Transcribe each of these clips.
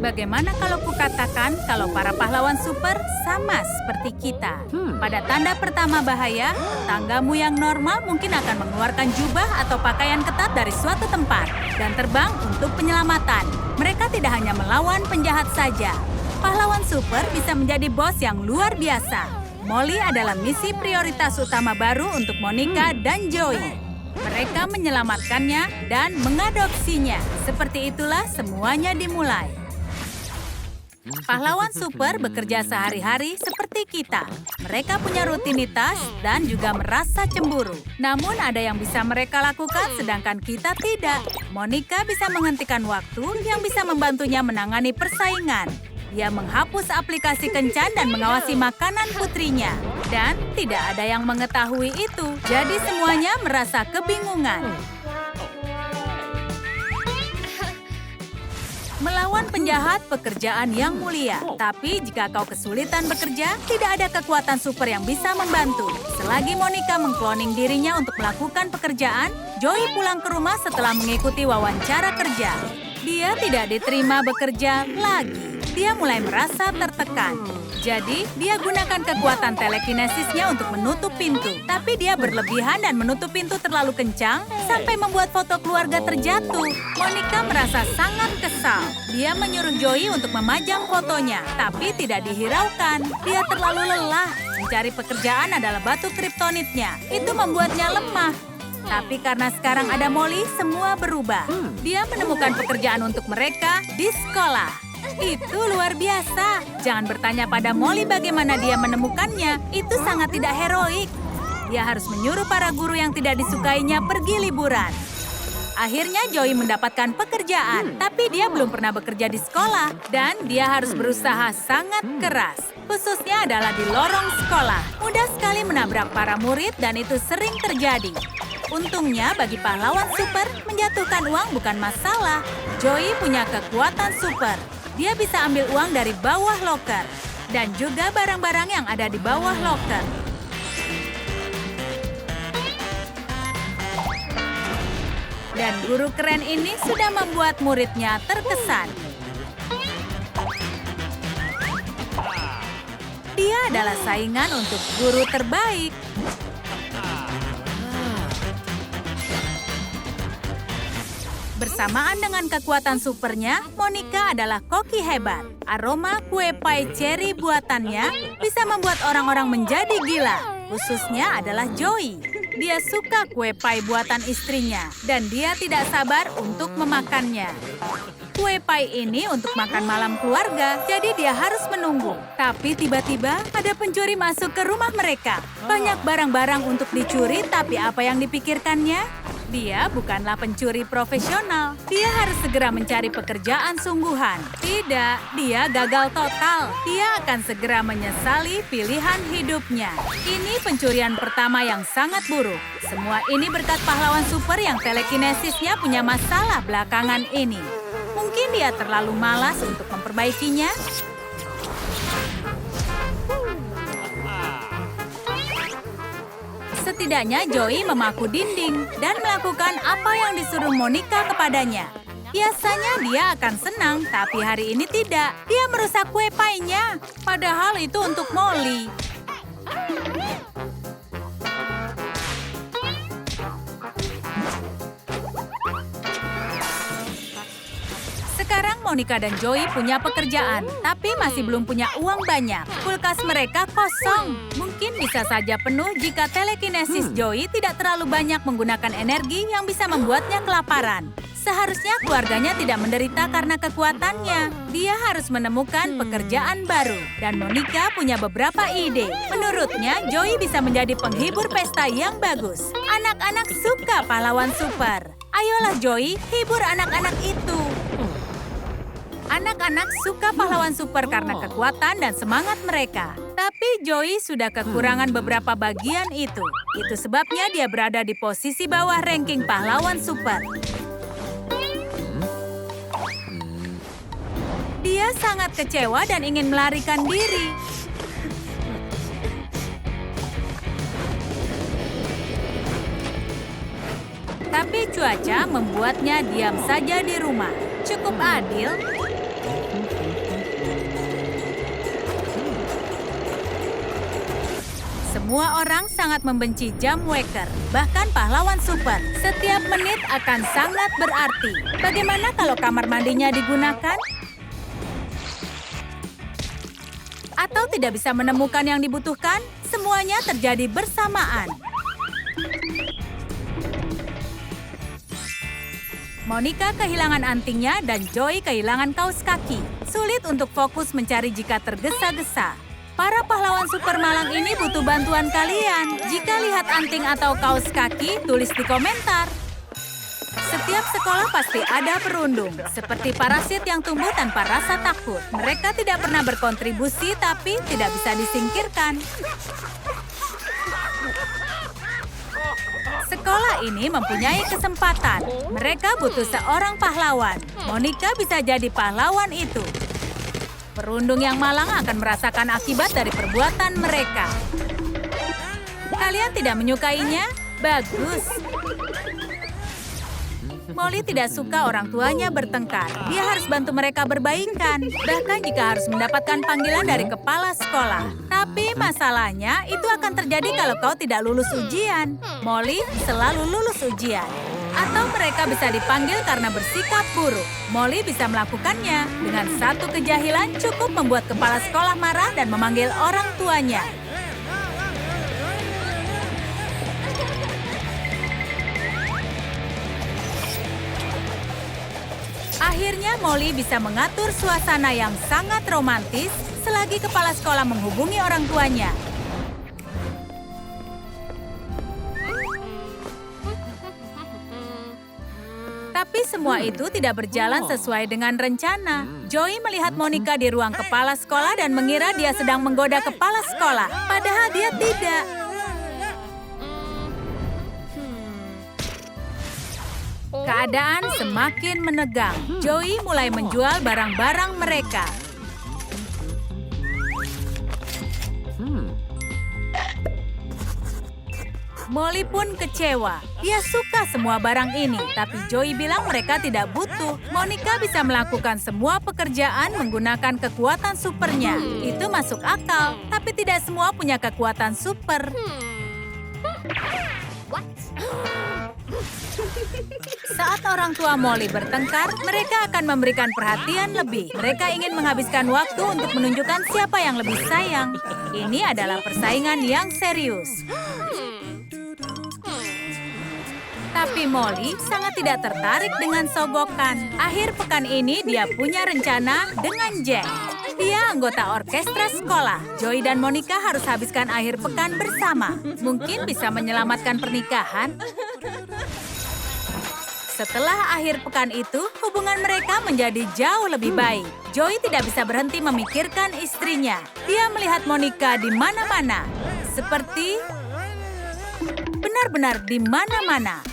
Bagaimana kalau kukatakan kalau para pahlawan super sama seperti kita? Pada tanda pertama bahaya, tetanggamu yang normal mungkin akan mengeluarkan jubah atau pakaian ketat dari suatu tempat dan terbang untuk penyelamatan. Mereka tidak hanya melawan penjahat saja. Pahlawan super bisa menjadi bos yang luar biasa. Molly adalah misi prioritas utama baru untuk Monica dan Joey. Mereka menyelamatkannya dan mengadopsinya. Seperti itulah semuanya dimulai. Pahlawan super bekerja sehari-hari seperti kita. Mereka punya rutinitas dan juga merasa cemburu. Namun ada yang bisa mereka lakukan sedangkan kita tidak. Monica bisa menghentikan waktu yang bisa membantunya menangani persaingan. Dia menghapus aplikasi kencan dan mengawasi makanan putrinya. Dan tidak ada yang mengetahui itu. Jadi semuanya merasa kebingungan. Melawan penjahat pekerjaan yang mulia. Tapi jika kau kesulitan bekerja, tidak ada kekuatan super yang bisa membantu. Selagi Monica mengkloning dirinya untuk melakukan pekerjaan, Joey pulang ke rumah setelah mengikuti wawancara kerja. Dia tidak diterima bekerja lagi. Dia mulai merasa tertekan. Jadi, dia gunakan kekuatan telekinesisnya untuk menutup pintu. Tapi dia berlebihan dan menutup pintu terlalu kencang sampai membuat foto keluarga terjatuh. Monica merasa sangat kesal. Dia menyuruh Joey untuk memajang fotonya, tapi tidak dihiraukan. Dia terlalu lelah. Mencari pekerjaan adalah batu kriptonitnya. Itu membuatnya lemah. Tapi karena sekarang ada Molly, semua berubah. Dia menemukan pekerjaan untuk mereka di sekolah. Itu luar biasa. Jangan bertanya pada Molly bagaimana dia menemukannya. Itu sangat tidak heroik. Dia harus menyuruh para guru yang tidak disukainya pergi liburan. Akhirnya Joey mendapatkan pekerjaan. Tapi dia belum pernah bekerja di sekolah. Dan dia harus berusaha sangat keras. Khususnya adalah di lorong sekolah. Mudah sekali menabrak para murid dan itu sering terjadi. Untungnya bagi pahlawan super, menjatuhkan uang bukan masalah. Joey punya kekuatan super. Dia bisa ambil uang dari bawah loker. Dan juga barang-barang yang ada di bawah loker. Dan guru keren ini sudah membuat muridnya terkesan. Dia adalah saingan untuk guru terbaik. Bersamaan dengan kekuatan supernya, Monica adalah koki hebat. Aroma kue pie cherry buatannya bisa membuat orang-orang menjadi gila. Khususnya adalah Joey. Dia suka kue pie buatan istrinya, dan dia tidak sabar untuk memakannya. Kue pie ini untuk makan malam keluarga, jadi dia harus menunggu. Tapi tiba-tiba ada pencuri masuk ke rumah mereka. Banyak barang-barang untuk dicuri, tapi apa yang dipikirkannya? Dia bukanlah pencuri profesional. Dia harus segera mencari pekerjaan sungguhan. Tidak, dia gagal total. Dia akan segera menyesali pilihan hidupnya. Ini pencurian pertama yang sangat buruk. Semua ini berkat pahlawan super yang telekinesisnya punya masalah belakangan ini. Mungkin dia terlalu malas untuk memperbaikinya. Setidaknya Joey memaku dinding dan melakukan apa yang disuruh Monica kepadanya. Biasanya dia akan senang, tapi hari ini tidak. Dia merusak kue pie-nya, padahal itu untuk Molly. Sekarang Monica dan Joey punya pekerjaan, tapi masih belum punya uang banyak. Kulkas mereka kosong. Mungkin bisa saja penuh jika telekinesis Joey tidak terlalu banyak menggunakan energi yang bisa membuatnya kelaparan. Seharusnya keluarganya tidak menderita karena kekuatannya. Dia harus menemukan pekerjaan baru. Dan Monica punya beberapa ide. Menurutnya, Joey bisa menjadi penghibur pesta yang bagus. Anak-anak suka pahlawan super. Ayolah Joey, hibur anak-anak itu. Anak-anak suka pahlawan super karena kekuatan dan semangat mereka. Tapi Joey sudah kekurangan beberapa bagian itu. Itu sebabnya dia berada di posisi bawah ranking pahlawan super. Dia sangat kecewa dan ingin melarikan diri. Tapi cuaca membuatnya diam saja di rumah. Cukup adil. Semua orang sangat membenci jam waker, bahkan pahlawan super. Setiap menit akan sangat berarti. Bagaimana kalau kamar mandinya digunakan? Atau tidak bisa menemukan yang dibutuhkan? Semuanya terjadi bersamaan. Monica kehilangan antingnya dan Joey kehilangan kaus kaki. Sulit untuk fokus mencari jika tergesa-gesa. Para pahlawan super malang ini butuh bantuan kalian. Jika lihat anting atau kaus kaki, tulis di komentar. Setiap sekolah pasti ada perundung, seperti parasit yang tumbuh tanpa rasa takut. Mereka tidak pernah berkontribusi, tapi tidak bisa disingkirkan. Sekolah ini mempunyai kesempatan. Mereka butuh seorang pahlawan. Monica bisa jadi pahlawan itu. Perundung yang malang akan merasakan akibat dari perbuatan mereka. Kalian tidak menyukainya? Bagus. Molly tidak suka orang tuanya bertengkar. Dia harus bantu mereka berbaikan, bahkan jika harus mendapatkan panggilan dari kepala sekolah. Tapi masalahnya itu akan terjadi kalau kau tidak lulus ujian. Molly selalu lulus ujian. Atau mereka bisa dipanggil karena bersikap buruk. Molly bisa melakukannya. Dengan satu kejahilan cukup membuat kepala sekolah marah dan memanggil orang tuanya. Akhirnya Molly bisa mengatur suasana yang sangat romantis selagi kepala sekolah menghubungi orang tuanya. Tapi semua itu tidak berjalan sesuai dengan rencana. Joey melihat Monica di ruang kepala sekolah dan mengira dia sedang menggoda kepala sekolah. Padahal dia tidak. Keadaan semakin menegang. Joey mulai menjual barang-barang mereka. Molly pun kecewa. Dia suka semua barang ini, tapi Joey bilang mereka tidak butuh. Monica bisa melakukan semua pekerjaan menggunakan kekuatan supernya. Itu masuk akal, tapi tidak semua punya kekuatan super. Saat orang tua Molly bertengkar, mereka akan memberikan perhatian lebih. Mereka ingin menghabiskan waktu untuk menunjukkan siapa yang lebih sayang. Ini adalah persaingan yang serius. Tapi Molly sangat tidak tertarik dengan sogokan. Akhir pekan ini dia punya rencana dengan Jack. Dia anggota orkestra sekolah. Joey dan Monica harus habiskan akhir pekan bersama. Mungkin bisa menyelamatkan pernikahan. Setelah akhir pekan itu, hubungan mereka menjadi jauh lebih baik. Joey tidak bisa berhenti memikirkan istrinya. Dia melihat Monica di mana-mana. Seperti benar-benar di mana-mana.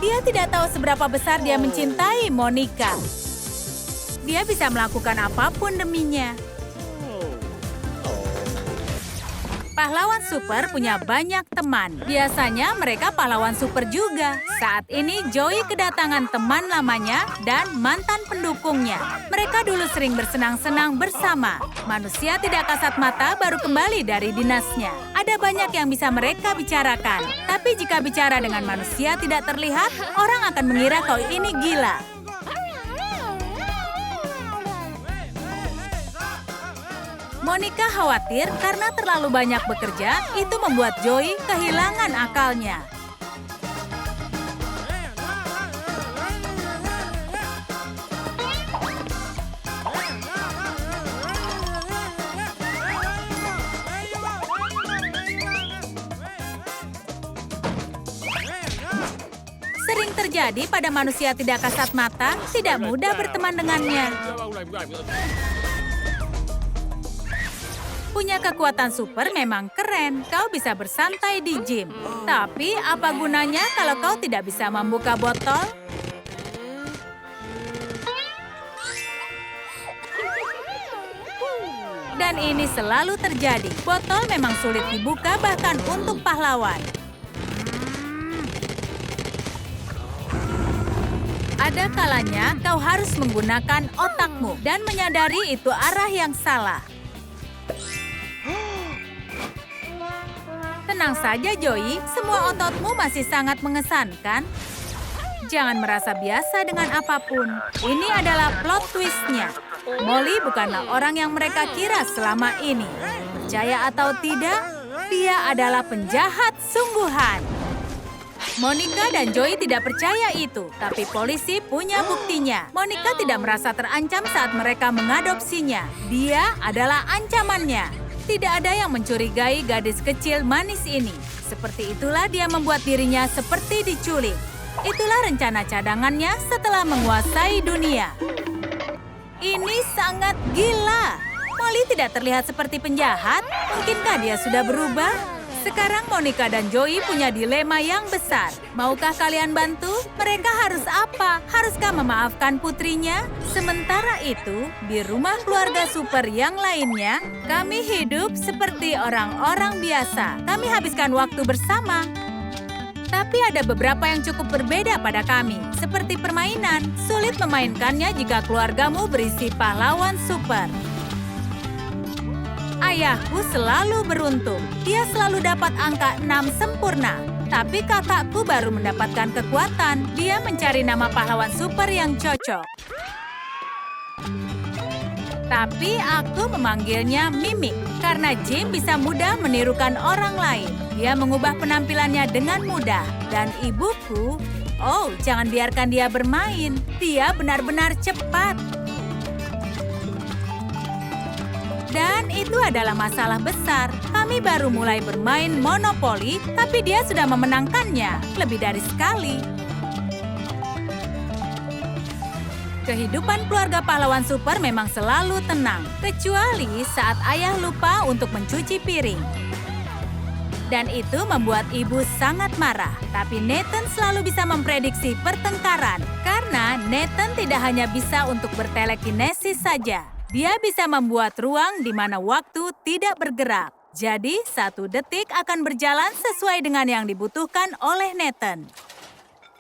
Dia tidak tahu seberapa besar dia mencintai Monica. Dia bisa melakukan apapun deminya. Pahlawan super punya banyak teman. Biasanya mereka pahlawan super juga. Saat ini Joey kedatangan teman lamanya dan mantan pendukungnya. Mereka dulu sering bersenang-senang bersama. Manusia tidak kasat mata baru kembali dari dinasnya. Ada banyak yang bisa mereka bicarakan. Tapi jika bicara dengan manusia tidak terlihat, orang akan mengira kau ini gila. Monica khawatir karena terlalu banyak bekerja, itu membuat Joey kehilangan akalnya. Sering terjadi pada manusia tidak kasat mata, tidak mudah berteman dengannya. Punya kekuatan super memang keren. Kau bisa bersantai di gym. Tapi apa gunanya kalau kau tidak bisa membuka botol? Dan ini selalu terjadi. Botol memang sulit dibuka bahkan untuk pahlawan. Ada kalanya kau harus menggunakan otakmu dan menyadari itu arah yang salah. Tenang saja, Joey. Semua ototmu masih sangat mengesankan. Jangan merasa biasa dengan apapun. Ini adalah plot twist-nya. Molly bukanlah orang yang mereka kira selama ini. Percaya atau tidak, dia adalah penjahat sungguhan. Monica dan Joey tidak percaya itu, tapi polisi punya buktinya. Monica tidak merasa terancam saat mereka mengadopsinya. Dia adalah ancamannya. Tidak ada yang mencurigai gadis kecil manis ini. Seperti itulah dia membuat dirinya seperti diculik. Itulah rencana cadangannya setelah menguasai dunia. Ini sangat gila. Molly tidak terlihat seperti penjahat. Mungkinkah dia sudah berubah? Sekarang Monica dan Joey punya dilema yang besar. Maukah kalian bantu? Mereka harus apa? Haruskah memaafkan putrinya? Sementara itu, di rumah keluarga super yang lainnya, kami hidup seperti orang-orang biasa. Kami habiskan waktu bersama. Tapi ada beberapa yang cukup berbeda pada kami. Seperti permainan, sulit memainkannya jika keluargamu berisi pahlawan super. Ayahku selalu beruntung. Dia selalu dapat angka 6 sempurna. Tapi kakakku baru mendapatkan kekuatan. Dia mencari nama pahlawan super yang cocok. Tapi aku memanggilnya Mimik. Karena Jim bisa mudah menirukan orang lain. Dia mengubah penampilannya dengan mudah. Dan ibuku, oh jangan biarkan dia bermain. Dia benar-benar cepat. Dan itu adalah masalah besar. Kami baru mulai bermain monopoli, tapi dia sudah memenangkannya lebih dari sekali. Kehidupan keluarga pahlawan super memang selalu tenang, kecuali saat ayah lupa untuk mencuci piring. Dan itu membuat ibu sangat marah. Tapi Nathan selalu bisa memprediksi pertengkaran. Karena Nathan tidak hanya bisa untuk bertelekinesis saja. Dia bisa membuat ruang di mana waktu tidak bergerak. Jadi, 1 detik akan berjalan sesuai dengan yang dibutuhkan oleh Nathan.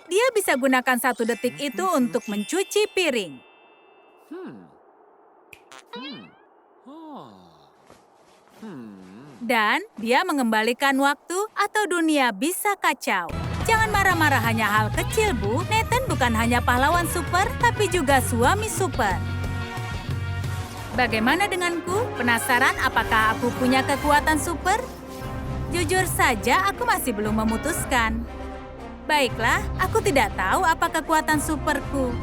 Dia bisa gunakan 1 detik itu untuk mencuci piring. Dan dia mengembalikan waktu atau dunia bisa kacau. Jangan marah-marah hanya hal kecil, Bu. Nathan bukan hanya pahlawan super, tapi juga suami super. Bagaimana denganku? Penasaran apakah aku punya kekuatan super? Jujur saja, aku masih belum memutuskan. Baiklah, aku tidak tahu apa kekuatan superku.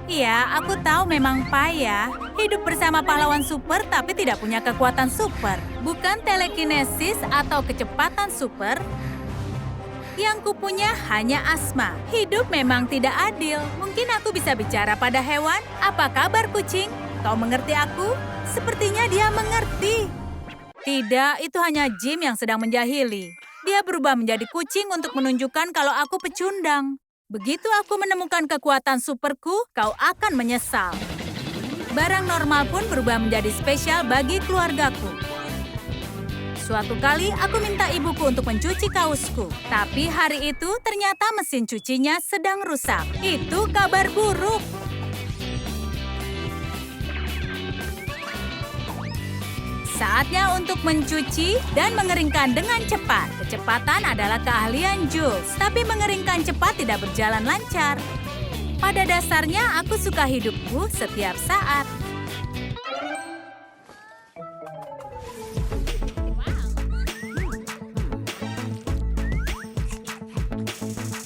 Iya, aku tahu memang payah. Hidup bersama pahlawan super tapi tidak punya kekuatan super. Bukan telekinesis atau kecepatan super. Yang kupunya hanya asma. Hidup memang tidak adil. Mungkin aku bisa bicara pada hewan? Apa kabar, kucing? Kau mengerti aku? Sepertinya dia mengerti. Tidak, itu hanya Jim yang sedang menjahili. Dia berubah menjadi kucing untuk menunjukkan kalau aku pecundang. Begitu aku menemukan kekuatan superku, kau akan menyesal. Barang normal pun berubah menjadi spesial bagi keluargaku. Suatu kali aku minta ibuku untuk mencuci kaosku. Tapi hari itu ternyata mesin cucinya sedang rusak. Itu kabar buruk. Saatnya untuk mencuci dan mengeringkan dengan cepat. Kecepatan adalah keahlian Jules, tapi mengeringkan cepat tidak berjalan lancar. Pada dasarnya, aku suka hidupku setiap saat.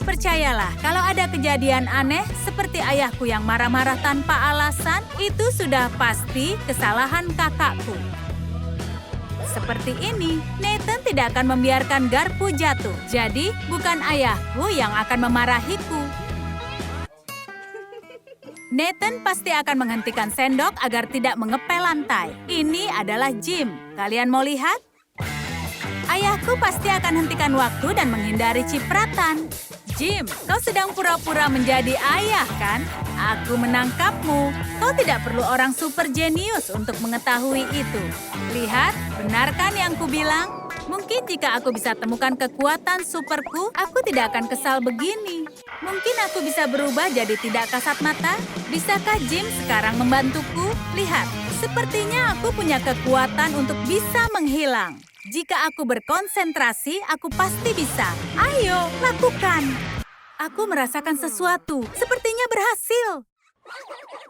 Percayalah, kalau ada kejadian aneh seperti ayahku yang marah-marah tanpa alasan, itu sudah pasti kesalahan kakakku. Seperti ini, Nathan tidak akan membiarkan garpu jatuh. Jadi, bukan ayahku yang akan memarahiku. Nathan pasti akan menghentikan sendok agar tidak mengepel lantai. Ini adalah Jim. Kalian mau lihat? Ayahku pasti akan hentikan waktu dan menghindari cipratan. Jim, kau sedang pura-pura menjadi ayah, kan? Aku menangkapmu. Kau tidak perlu orang super jenius untuk mengetahui itu. Lihat, benar kan yang kubilang? Mungkin jika aku bisa temukan kekuatan superku, aku tidak akan kesal begini. Mungkin aku bisa berubah jadi tidak kasat mata. Bisakah Jim sekarang membantuku? Lihat, sepertinya aku punya kekuatan untuk bisa menghilang. Jika aku berkonsentrasi, aku pasti bisa. Ayo, lakukan. Aku merasakan sesuatu. Sepertinya berhasil.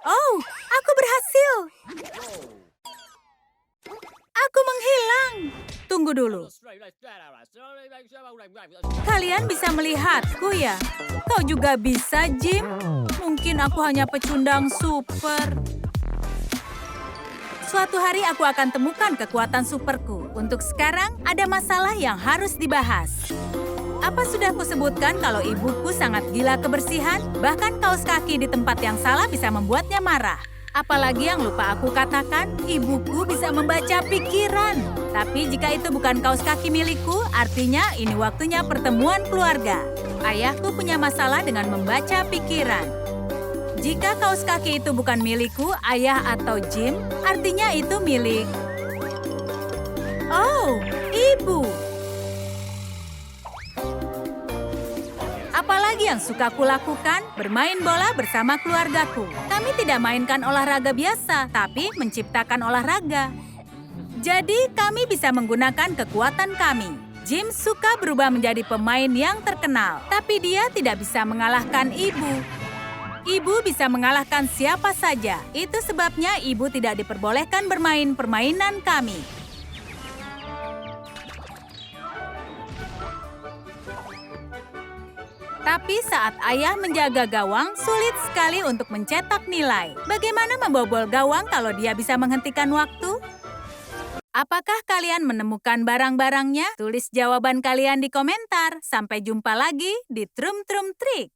Oh, aku berhasil. Aku menghilang. Tunggu dulu. Kalian bisa melihatku ya? Kau juga bisa, Jim? Mungkin aku hanya pecundang super. Suatu hari aku akan temukan kekuatan superku. Untuk sekarang, ada masalah yang harus dibahas. Apa sudah kusebutkan kalau ibuku sangat gila kebersihan? Bahkan kaos kaki di tempat yang salah bisa membuatnya marah. Apalagi yang lupa aku katakan, ibuku bisa membaca pikiran. Tapi jika itu bukan kaos kaki milikku, artinya ini waktunya pertemuan keluarga. Ayahku punya masalah dengan membaca pikiran. Jika kaos kaki itu bukan milikku, ayah atau Jim, artinya itu milik... Oh, ibu. Apalagi yang suka kulakukan? Bermain bola bersama keluargaku. Kami tidak mainkan olahraga biasa, tapi menciptakan olahraga. Jadi kami bisa menggunakan kekuatan kami. Jim suka berubah menjadi pemain yang terkenal, tapi dia tidak bisa mengalahkan ibu. Ibu bisa mengalahkan siapa saja. Itu sebabnya ibu tidak diperbolehkan bermain permainan kami. Tapi saat ayah menjaga gawang, sulit sekali untuk mencetak nilai. Bagaimana membobol gawang kalau dia bisa menghentikan waktu? Apakah kalian menemukan barang-barangnya? Tulis jawaban kalian di komentar. Sampai jumpa lagi di Trum Trum Trik.